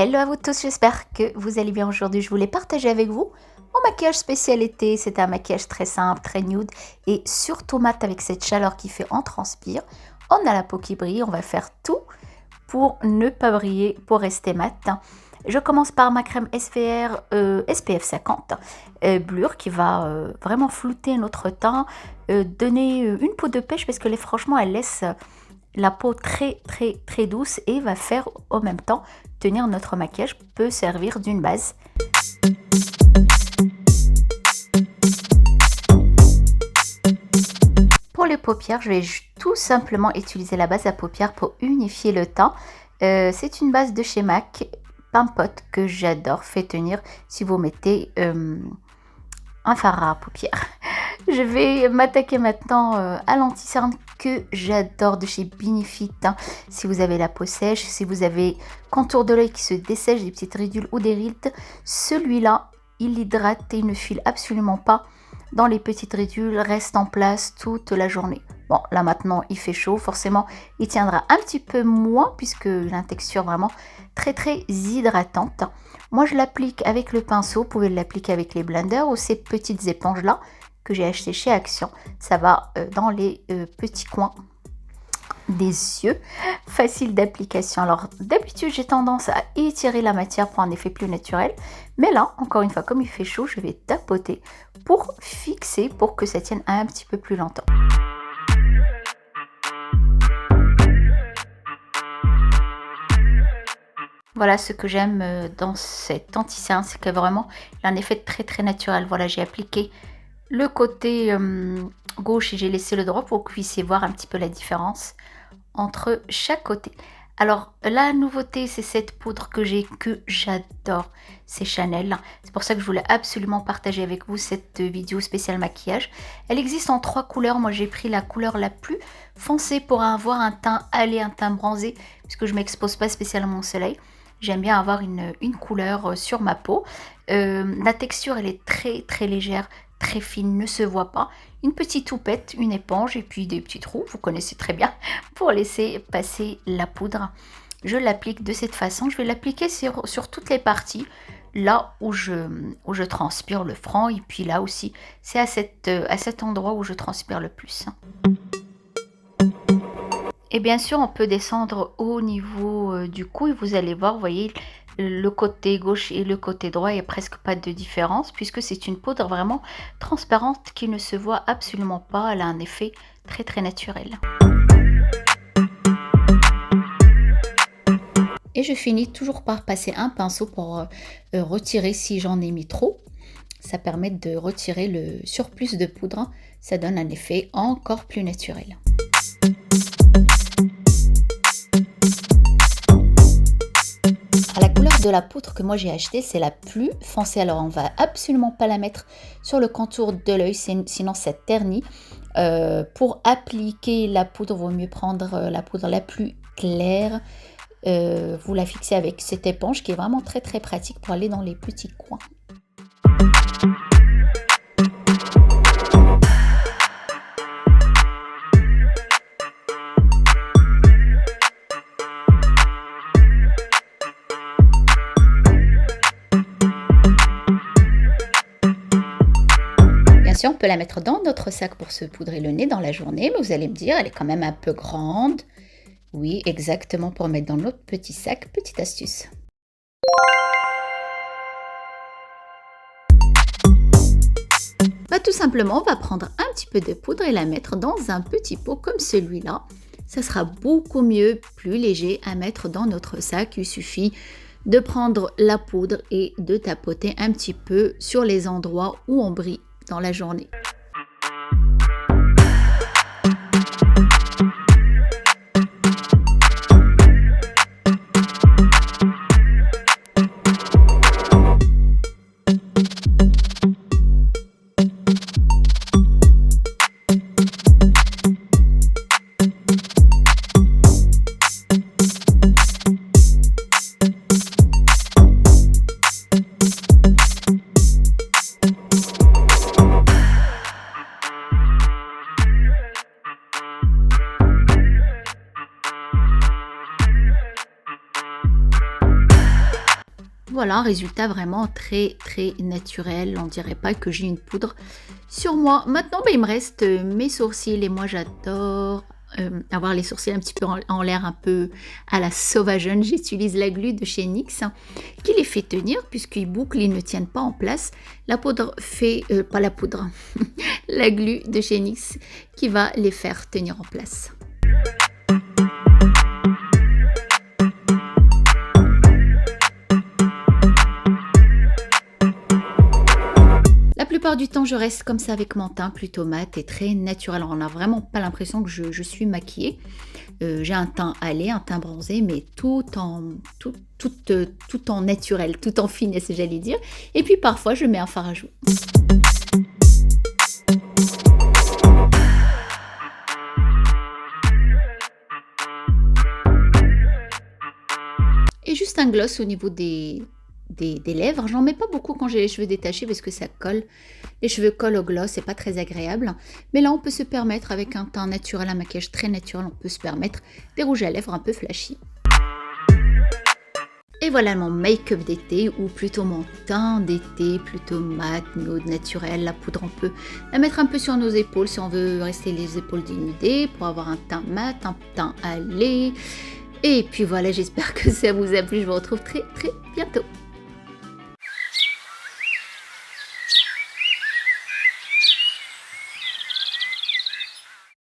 Hello à vous tous, j'espère que vous allez bien aujourd'hui. Je voulais partager avec vous mon maquillage spécial été. C'est un maquillage très simple, très nude et surtout mat avec cette chaleur qui fait on transpire. On a la peau qui brille, on va faire tout pour ne pas briller, pour rester mat. Je commence par ma crème SPF 50 Blur qui va vraiment flouter notre teint, donner une peau de pêche parce que franchement elle laisse la peau très douce et va faire en même temps tenir notre maquillage, peut servir d'une base. Pour les paupières, je vais tout simplement utiliser la base à paupières pour unifier le teint. C'est une base de chez MAC, Pimpote, que j'adore, fait tenir si vous mettez un fard à paupières. Je vais m'attaquer maintenant à l'anti-cerne que j'adore de chez Benefit. Si vous avez la peau sèche, si vous avez contour de l'œil qui se dessèche, des petites ridules ou des rides, celui-là, il hydrate et il ne file absolument pas dans les petites ridules, reste en place toute la journée. Bon, là maintenant, il fait chaud, forcément, il tiendra un petit peu moins puisque il a une texture vraiment très hydratante. Moi, je l'applique avec le pinceau, vous pouvez l'appliquer avec les blenders ou ces petites éponges-là que j'ai acheté chez Action. Ça va dans les petits coins des yeux, facile d'application. Alors d'habitude j'ai tendance à étirer la matière pour un effet plus naturel, mais là encore une fois comme il fait chaud, je vais tapoter pour fixer, pour que ça tienne un petit peu plus longtemps. Voilà ce que j'aime dans cet anti-cerne, c'est que vraiment il a un effet très naturel. Voilà, j'ai appliqué le côté gauche et j'ai laissé le droit pour que vous puissiez voir un petit peu la différence entre chaque côté. Alors la nouveauté, c'est cette poudre que j'adore, c'est Chanel. C'est pour ça que je voulais absolument partager avec vous cette vidéo spéciale maquillage. Elle existe en 3 couleurs. Moi j'ai pris la couleur la plus foncée pour avoir un teint hâlé, un teint bronzé, puisque je m'expose pas spécialement au soleil. J'aime bien avoir une couleur sur ma peau. La texture elle est très légère, très fine, ne se voit pas. Une petite houppette, une éponge et puis des petits trous, vous connaissez très bien, pour laisser passer la poudre. Je l'applique de cette façon. Je vais l'appliquer sur toutes les parties, là où je transpire le front et puis là aussi. C'est à cet endroit où je transpire le plus. Et bien sûr, on peut descendre au niveau du cou et vous allez voir, vous voyez, le côté gauche et le côté droit, il n'y a presque pas de différence puisque c'est une poudre vraiment transparente qui ne se voit absolument pas. Elle a un effet très naturel. Et je finis toujours par passer un pinceau pour retirer si j'en ai mis trop. Ça permet de retirer le surplus de poudre. Ça donne un effet encore plus naturel. La couleur de la poudre que moi j'ai achetée, c'est la plus foncée. Alors on va absolument pas la mettre sur le contour de l'œil, sinon ça ternit. Pour appliquer la poudre, il vaut mieux prendre la poudre la plus claire. Vous la fixez avec cette éponge qui est vraiment très pratique pour aller dans les petits coins. On peut la mettre dans notre sac pour se poudrer le nez dans la journée, mais vous allez me dire, elle est quand même un peu grande. Oui, exactement, pour mettre dans notre petit sac, petite astuce. Tout simplement, on va prendre un petit peu de poudre et la mettre dans un petit pot comme celui-là. Ça sera beaucoup mieux, plus léger à mettre dans notre sac. Il suffit de prendre la poudre et de tapoter un petit peu sur les endroits où on brille dans la journée. voilà un résultat vraiment très très naturel. On dirait pas que j'ai une poudre sur moi. Maintenant, il me reste mes sourcils et moi j'adore avoir les sourcils un petit peu en l'air, un peu à la sauvageonne. J'utilise la glu de chez NYX qui les fait tenir puisqu'ils bouclent, ils ne tiennent pas en place. La poudre fait, pas la poudre, la glu de chez NYX qui va les faire tenir en place. La plupart du temps, je reste comme ça avec mon teint plutôt mat et très naturel. On n'a vraiment pas l'impression que je suis maquillée. J'ai un teint allé, un teint bronzé, mais tout en naturel, tout en finesse, j'allais dire. Et puis parfois, je mets un fard à joues. Et juste un gloss au niveau des lèvres. J'en mets pas beaucoup quand j'ai les cheveux détachés parce que ça colle. Les cheveux collent au gloss, c'est pas très agréable. Mais là, on peut se permettre, avec un teint naturel, un maquillage très naturel, on peut se permettre des rouges à lèvres un peu flashy. Et voilà mon make-up d'été, ou plutôt mon teint d'été, plutôt mat, nude, naturel. La poudre, on peut la mettre un peu sur nos épaules si on veut rester les épaules dénudées pour avoir un teint mat, un teint allé. Et puis voilà, j'espère que ça vous a plu. Je vous retrouve très très bientôt.